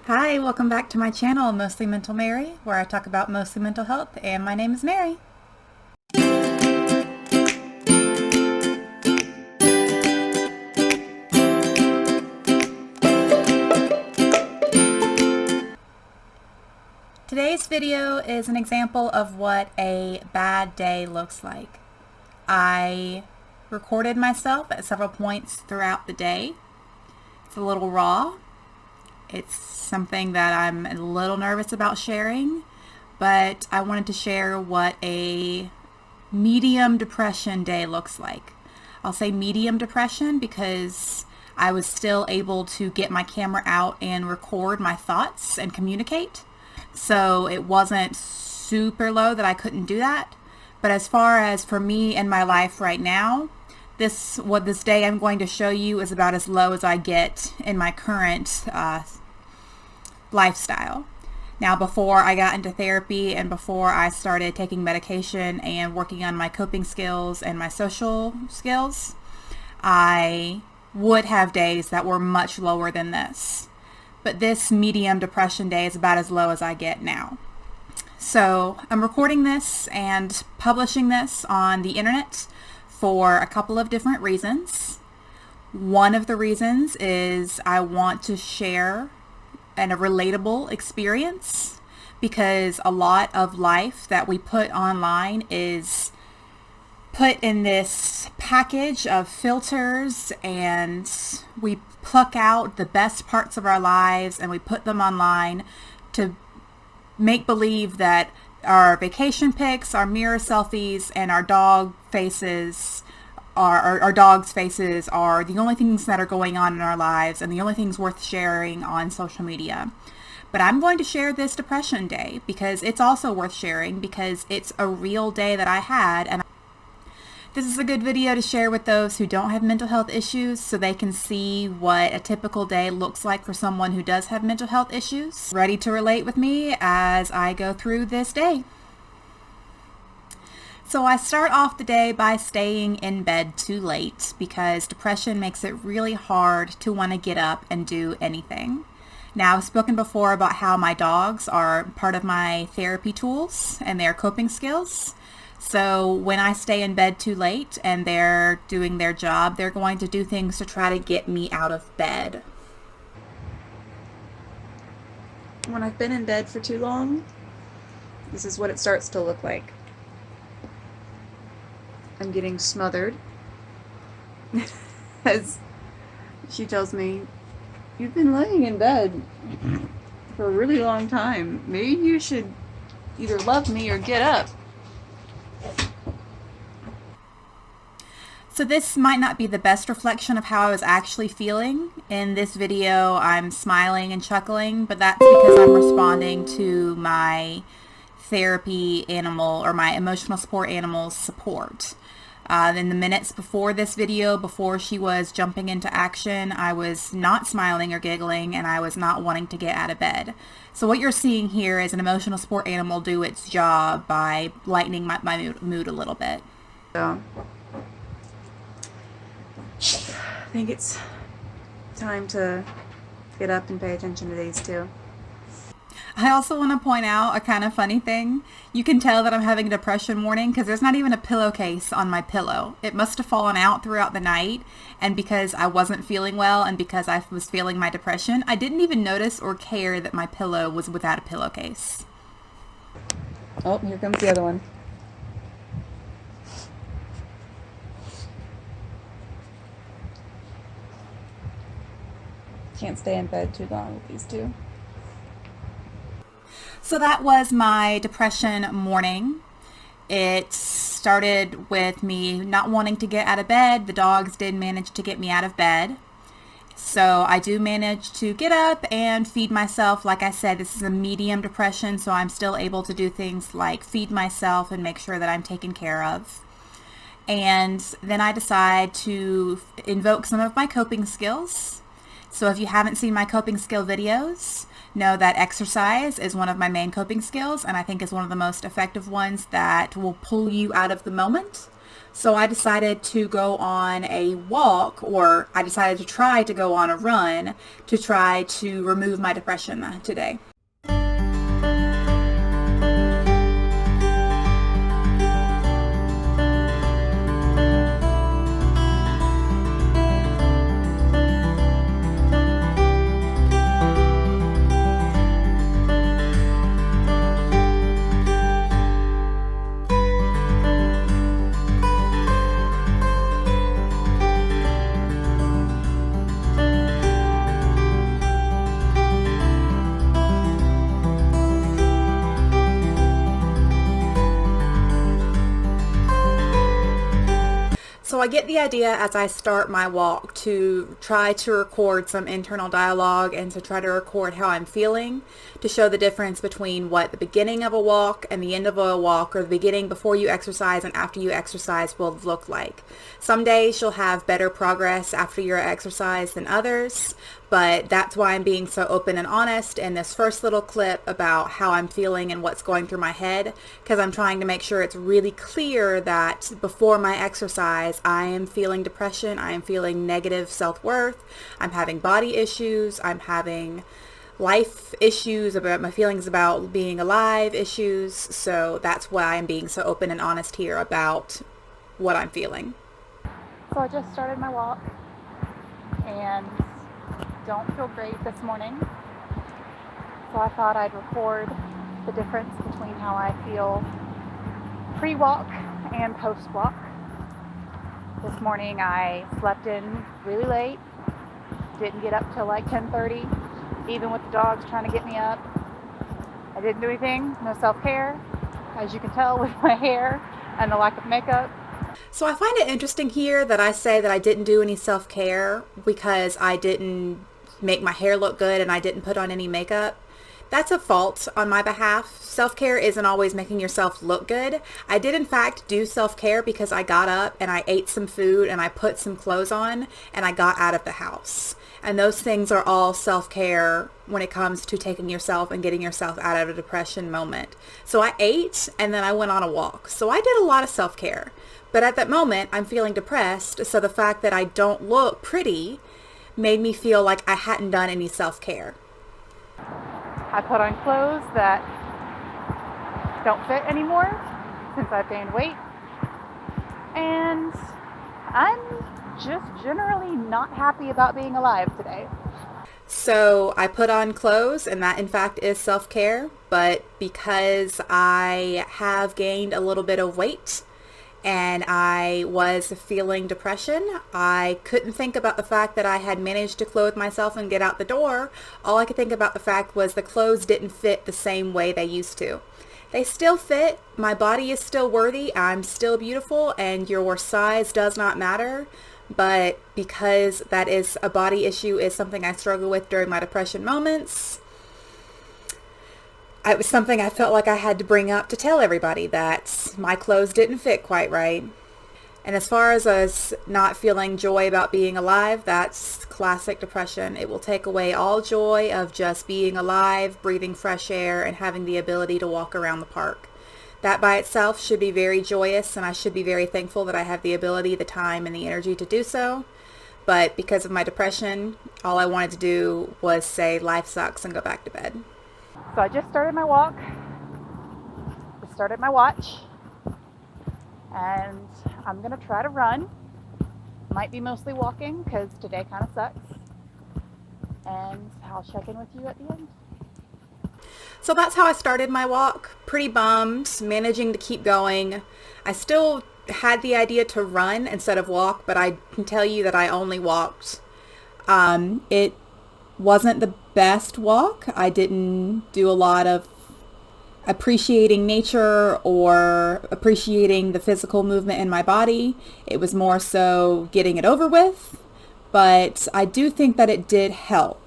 Hi, welcome back to my channel, Mostly Mental Mary, where I talk about mostly mental health, and my name is Mary. Today's video is an example of what a bad day looks like. I recorded myself at several points throughout the day. It's a little raw. It's something that I'm a little nervous about sharing, but I wanted to share what a medium depression day looks like. I'll say medium depression because I was still able to get my camera out and record my thoughts and communicate. So it wasn't super low that I couldn't do that. But as far as for me and my life right now, this day I'm going to show you is about as low as I get in my current lifestyle. Now, before I got into therapy and before I started taking medication and working on my coping skills and my social skills, I would have days that were much lower than this. But this medium depression day is about as low as I get now. So I'm recording this and publishing this on the internet for a couple of different reasons. One of the reasons is I want to share a relatable experience, because a lot of life that we put online is put in this package of filters, and we pluck out the best parts of our lives and we put them online to make believe that our vacation pics, our mirror selfies, and our dog faces our dogs' faces are the only things that are going on in our lives and the only things worth sharing on social media. But I'm going to share this depression day because it's also worth sharing, because it's a real day that I had, and this is a good video to share with those who don't have mental health issues so they can see what a typical day looks like for someone who does have mental health issues. Ready to relate with me as I go through this day? So I start off the day by staying in bed too late because depression makes it really hard to want to get up and do anything. Now, I've spoken before about how my dogs are part of my therapy tools and their coping skills. So when I stay in bed too late and they're doing their job, they're going to do things to try to get me out of bed. When I've been in bed for too long, this is what it starts to look like. I'm getting smothered as she tells me, "You've been laying in bed for a really long time. Maybe you should either love me or get up." So this might not be the best reflection of how I was actually feeling. In this video, I'm smiling and chuckling, but that's because I'm responding to my therapy animal, or my emotional support animal's support. In the minutes before this video, before she was jumping into action, I was not smiling or giggling, and I was not wanting to get out of bed. So what you're seeing here is an emotional support animal do its job by lightening my mood a little bit. So I think it's time to get up and pay attention to these two. I also want to point out a kind of funny thing. You can tell that I'm having a depression morning because there's not even a pillowcase on my pillow. It must have fallen out throughout the night, and because I wasn't feeling well and because I was feeling my depression, I didn't even notice or care that my pillow was without a pillowcase. Oh, here comes the other one. Can't stay in bed too long with these two. So that was my depression morning. It started with me not wanting to get out of bed. The dogs did manage to get me out of bed. So I do manage to get up and feed myself. Like I said, this is a medium depression, so I'm still able to do things like feed myself and make sure that I'm taken care of. And then I decide to invoke some of my coping skills. So if you haven't seen my coping skill videos, know that exercise is one of my main coping skills, and I think is one of the most effective ones that will pull you out of the moment. So I decided to go on a walk, or I decided to try to go on a run to try to remove my depression today. So I get the idea as I start my walk to try to record some internal dialogue and to try to record how I'm feeling, to show the difference between what the beginning of a walk and the end of a walk, or the beginning before you exercise and after you exercise, will look like. Some days you'll have better progress after your exercise than others, but that's why I'm being so open and honest in this first little clip about how I'm feeling and what's going through my head, because I'm trying to make sure it's really clear that before my exercise I am feeling depression, I am feeling negative self-worth, I'm having body issues, I'm having life issues, about my feelings about being alive issues. So that's why I'm being so open and honest here about what I'm feeling. So I just started my walk and don't feel great this morning. So I thought I'd record the difference between how I feel pre-walk and post-walk. This morning I slept in really late, didn't get up till like 10:30, even with the dogs trying to get me up. I didn't do anything, no self-care, as you can tell with my hair and the lack of makeup. So I find it interesting here that I say that I didn't do any self-care because I didn't make my hair look good and I didn't put on any makeup. That's a fault on my behalf. Self-care isn't always making yourself look good. I did in fact do self-care because I got up and I ate some food and I put some clothes on and I got out of the house. And those things are all self-care when it comes to taking yourself and getting yourself out of a depression moment. So I ate and then I went on a walk. So I did a lot of self-care. But at that moment, I'm feeling depressed. So the fact that I don't look pretty made me feel like I hadn't done any self-care. I put on clothes that don't fit anymore since I've gained weight. And I'm just generally not happy about being alive today. So I put on clothes, and that in fact is self-care, but because I have gained a little bit of weight and I was feeling depression, I couldn't think about the fact that I had managed to clothe myself and get out the door. All I could think about the fact was the clothes didn't fit the same way they used to. They still fit, my body is still worthy, I'm still beautiful, and your size does not matter. But because that is a body issue, is something I struggle with during my depression moments, it was something I felt like I had to bring up to tell everybody that my clothes didn't fit quite right. And as far as us not feeling joy about being alive, that's classic depression. It will take away all joy of just being alive, breathing fresh air, and having the ability to walk around the park. That by itself should be very joyous, and I should be very thankful that I have the ability, the time, and the energy to do so. But because of my depression, all I wanted to do was say life sucks and go back to bed. So I just started my walk, just started my watch, and I'm going to try to run. Might be mostly walking because today kind of sucks. And I'll check in with you at the end. So that's how I started my walk. Pretty bummed, managing to keep going. I still had the idea to run instead of walk, but I can tell you that I only walked. It wasn't the best walk. I didn't do a lot of appreciating nature or appreciating the physical movement in my body. It was more so getting it over with, but I do think that it did help.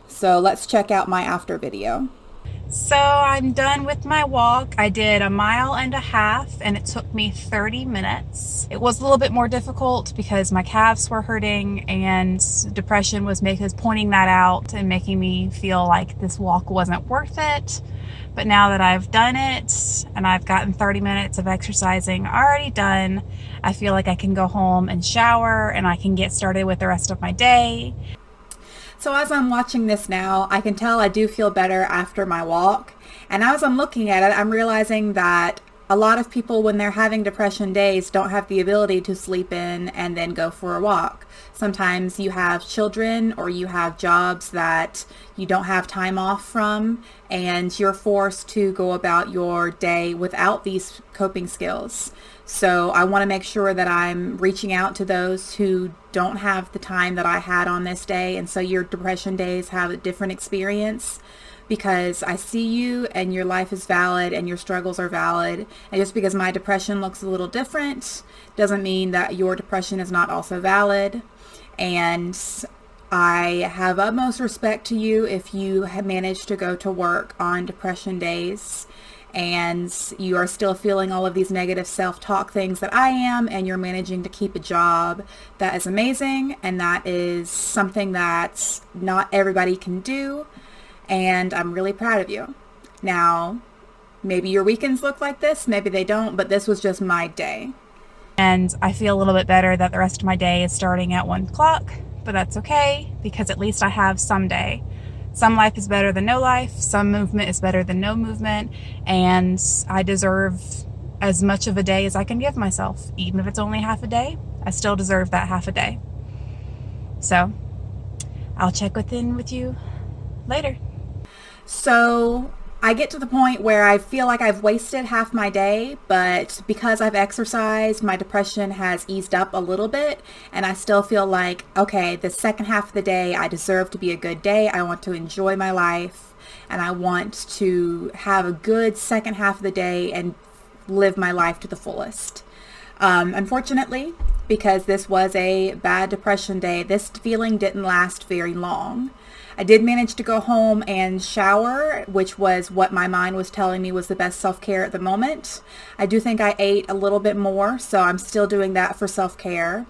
So let's check out my after video. So I'm done with my walk. I did 1.5 miles and it took me 30 minutes. It was a little bit more difficult because my calves were hurting and depression was pointing that out and making me feel like this walk wasn't worth it. But now that I've done it and I've gotten 30 minutes of exercising already done, I feel like I can go home and shower and I can get started with the rest of my day. So as I'm watching this now, I can tell I do feel better after my walk. And as I'm looking at it, I'm realizing that a lot of people, when they're having depression days, don't have the ability to sleep in and then go for a walk. Sometimes you have children or you have jobs that you don't have time off from, and you're forced to go about your day without these coping skills. So I want to make sure that I'm reaching out to those who don't have the time that I had on this day. And so your depression days have a different experience, because I see you and your life is valid and your struggles are valid. And just because my depression looks a little different doesn't mean that your depression is not also valid. And I have utmost respect to you if you have managed to go to work on depression days and you are still feeling all of these negative self-talk things that I am, and you're managing to keep a job. That is amazing, and that is something that not everybody can do, and I'm really proud of you. Now, maybe your weekends look like this, maybe they don't, but this was just my day. And I feel a little bit better that the rest of my day is starting at 1 o'clock, but that's okay, because at least I have some day. Some life is better than no life. Some movement is better than no movement. And I deserve as much of a day as I can give myself. Even if it's only half a day, I still deserve that half a day. So I'll check in with you later. So I get to the point where I feel like I've wasted half my day, but because I've exercised, my depression has eased up a little bit, and I still feel like, okay, the second half of the day, I deserve to be a good day. I want to enjoy my life, and I want to have a good second half of the day and live my life to the fullest. Unfortunately, because this was a bad depression day, this feeling didn't last very long. I did manage to go home and shower, which was what my mind was telling me was the best self-care at the moment. I do think I ate a little bit more, so I'm still doing that for self-care.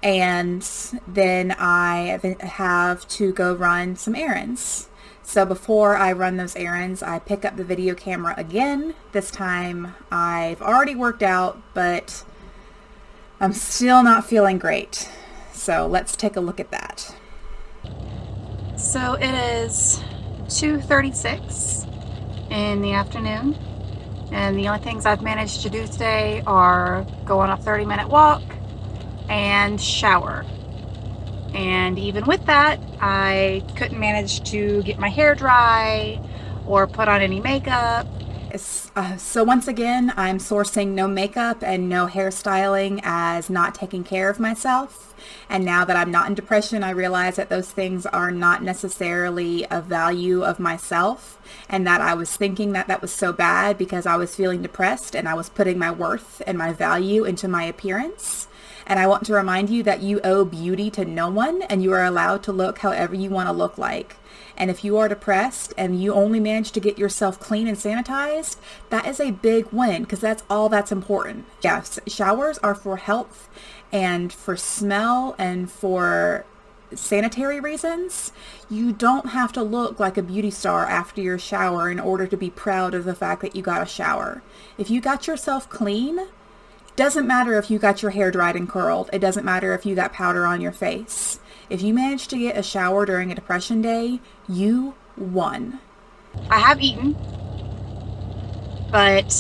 And then I have to go run some errands. So before I run those errands, I pick up the video camera again. This time I've already worked out, but I'm still not feeling great. So let's take a look at that. So it is 2:36 in the afternoon, and the only things I've managed to do today are go on a 30-minute walk and shower. And even with that, I couldn't manage to get my hair dry or put on any makeup. So once again, I'm sourcing no makeup and no hairstyling as not taking care of myself. And now that I'm not in depression, I realize that those things are not necessarily a value of myself, and that I was thinking that that was so bad because I was feeling depressed and I was putting my worth and my value into my appearance. And I want to remind you that you owe beauty to no one, and you are allowed to look however you want to look like. And if you are depressed and you only manage to get yourself clean and sanitized, that is a big win, because that's all that's important. Yes, showers are for health and for smell and for sanitary reasons. You don't have to look like a beauty star after your shower in order to be proud of the fact that you got a shower. If you got yourself clean, doesn't matter if you got your hair dried and curled. It doesn't matter if you got powder on your face. If you managed to get a shower during a depression day, you won. I have eaten, but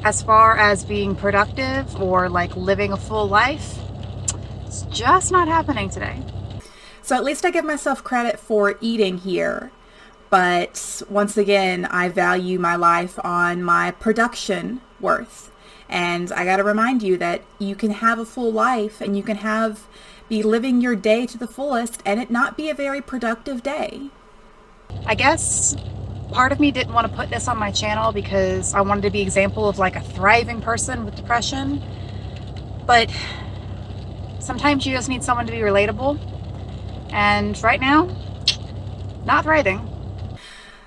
as far as being productive or like living a full life, it's just not happening today. So at least I give myself credit for eating here. But once again, I value my life on my production worth. And I got to remind you that you can have a full life and you can be living your day to the fullest and it not be a very productive day. I guess part of me didn't want to put this on my channel because I wanted to be an example of like a thriving person with depression. But sometimes you just need someone to be relatable. And right now, not thriving.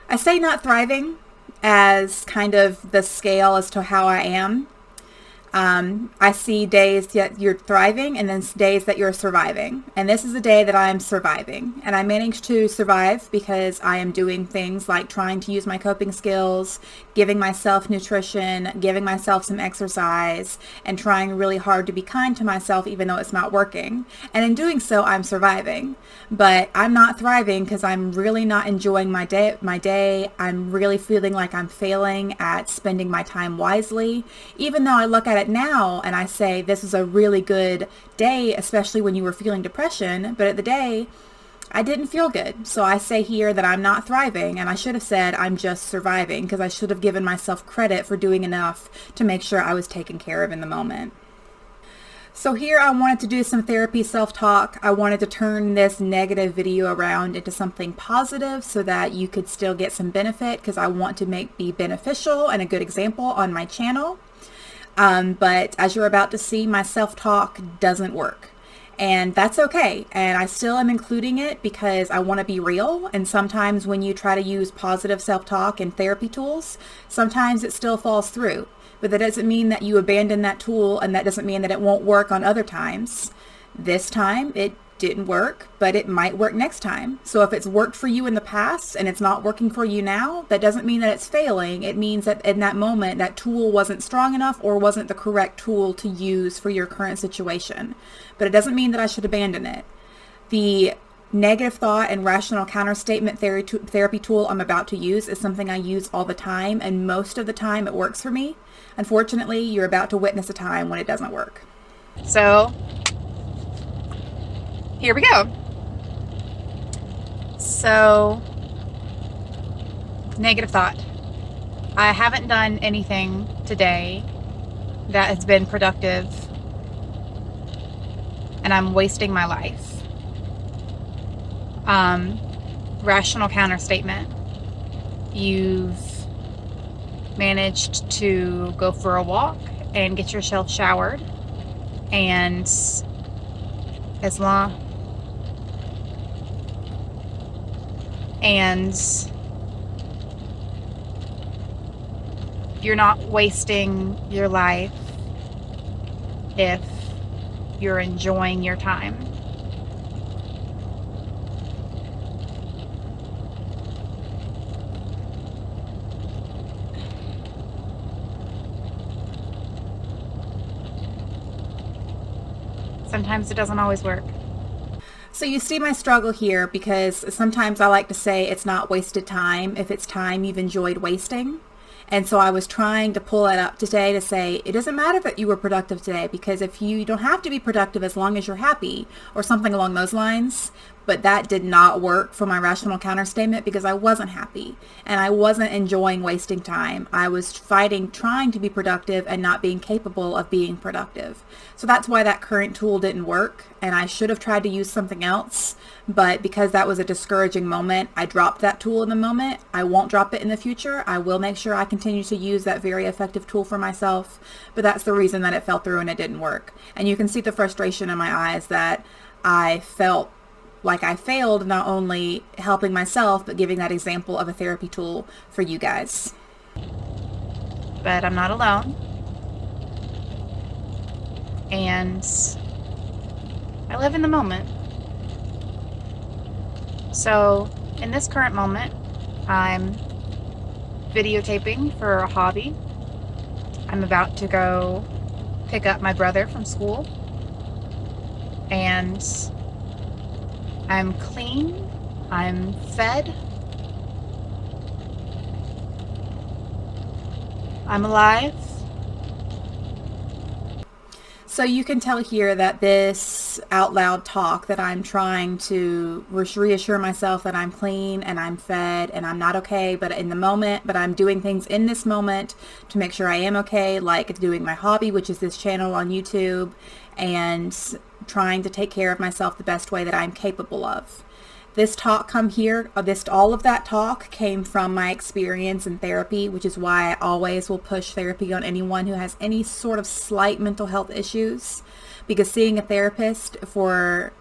I say not thriving as kind of the scale as to how I am. I see days that you're thriving and then days that you're surviving. And this is a day that I'm surviving. And I managed to survive because I am doing things like trying to use my coping skills, giving myself nutrition, giving myself some exercise, and trying really hard to be kind to myself even though it's not working. And in doing so, I'm surviving. But I'm not thriving because I'm really not enjoying my day. I'm really feeling like I'm failing at spending my time wisely, even though I look at it now and I say this is a really good day, especially when you were feeling depression, but at the day I didn't feel good. So I say here that I'm not thriving, and I should have said I'm just surviving because I should have given myself credit for doing enough to make sure I was taken care of in the moment. So here I wanted to do some therapy self-talk. I wanted to turn this negative video around into something positive so that you could still get some benefit, because I want to be beneficial and a good example on my channel. But as you're about to see, my self-talk doesn't work. And that's okay. And I still am including it because I want to be real. And sometimes when you try to use positive self-talk and therapy tools, sometimes it still falls through. But that doesn't mean that you abandon that tool, and that doesn't mean that it won't work on other times. This time it didn't work, but it might work next time. So if it's worked for you in the past and it's not working for you now, that doesn't mean that it's failing. It means that in that moment, that tool wasn't strong enough or wasn't the correct tool to use for your current situation. But it doesn't mean that I should abandon it. The negative thought and rational counterstatement therapy tool I'm about to use is something I use all the time, and most of the time it works for me. Unfortunately, you're about to witness a time when it doesn't work. So here we go. So, negative thought. I haven't done anything today that has been productive, and I'm wasting my life. Rational counterstatement. You've managed to go for a walk and get yourself showered, and as long and you're not wasting your life if you're enjoying your time. Sometimes it doesn't always work. So you see my struggle here, because sometimes I like to say it's not wasted time if it's time you've enjoyed wasting. And so I was trying to pull it up today to say it doesn't matter that you were productive today, because if you don't have to be productive as long as you're happy, or something along those lines. But that did not work for my rational counterstatement because I wasn't happy and I wasn't enjoying wasting time. I was fighting trying to be productive and not being capable of being productive. So that's why that current tool didn't work, and I should have tried to use something else. But because that was a discouraging moment, I dropped that tool in the moment. I won't drop it in the future. I will make sure I continue to use that very effective tool for myself. But that's the reason that it fell through and it didn't work. And you can see the frustration in my eyes that I felt like I failed, not only helping myself, but giving that example of a therapy tool for you guys. But I'm not alone. And I live in the moment. So in this current moment, I'm videotaping for a hobby. I'm about to go pick up my brother from school. And I'm clean, I'm fed, I'm alive. So you can tell here that this out loud talk that I'm trying to reassure myself that I'm clean and I'm fed and I'm not okay, but in the moment, but I'm doing things in this moment to make sure I am okay, like doing my hobby, which is this channel on YouTube, and trying to take care of myself the best way that I'm capable of. This talk all of that talk came from my experience in therapy, which is why I always will push therapy on anyone who has any sort of slight mental health issues, because seeing a therapist for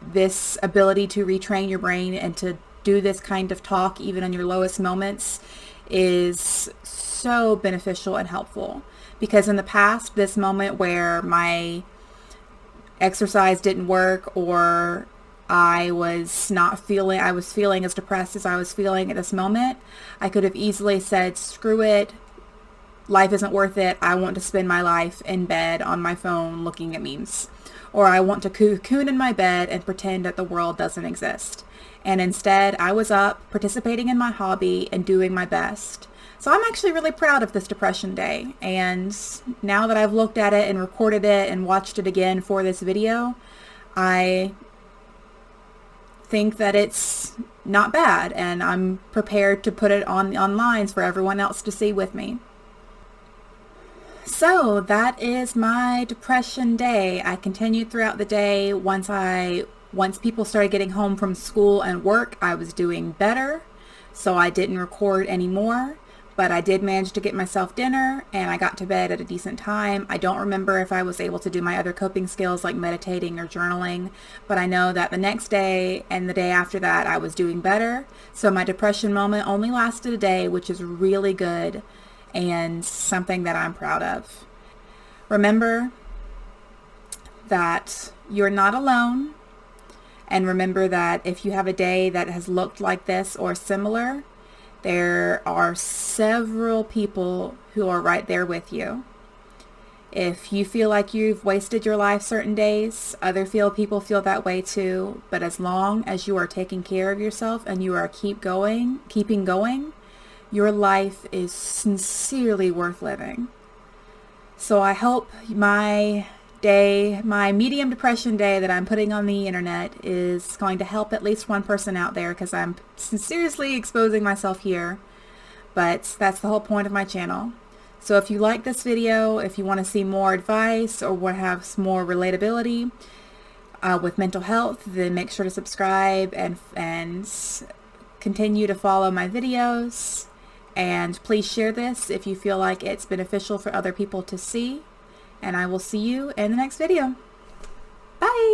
this ability to retrain your brain and to do this kind of talk, even on your lowest moments, is so beneficial and helpful. Because in the past, this moment where my exercise didn't work, or I was feeling as depressed as I was feeling at this moment, I could have easily said, screw it, life isn't worth it, I want to spend my life in bed on my phone looking at memes. Or I want to cocoon in my bed and pretend that the world doesn't exist. And instead, I was up, participating in my hobby and doing my best. So I'm actually really proud of this depression day. And now that I've looked at it and recorded it and watched it again for this video, I think that it's not bad, and I'm prepared to put it on lines for everyone else to see with me. So that is my depression day. I continued throughout the day. Once people started getting home from school and work, I was doing better, so I didn't record anymore. But I did manage to get myself dinner, and I got to bed at a decent time. I don't remember if I was able to do my other coping skills like meditating or journaling, but I know that the next day and the day after that I was doing better. So my depression moment only lasted a day, which is really good and something that I'm proud of. Remember that you're not alone, and remember that if you have a day that has looked like this or similar, there are several people who are right there with you. If you feel like you've wasted your life certain days, other people feel that way too. But as long as you are taking care of yourself and you are keeping going, your life is sincerely worth living. So I hope my medium depression day that I'm putting on the internet is going to help at least one person out there, because I'm sincerely exposing myself here. But that's the whole point of my channel. So if you like this video, if you want to see more advice or want to have some more relatability with mental health, then make sure to subscribe and continue to follow my videos. And please share this if you feel like it's beneficial for other people to see. And I will see you in the next video. Bye!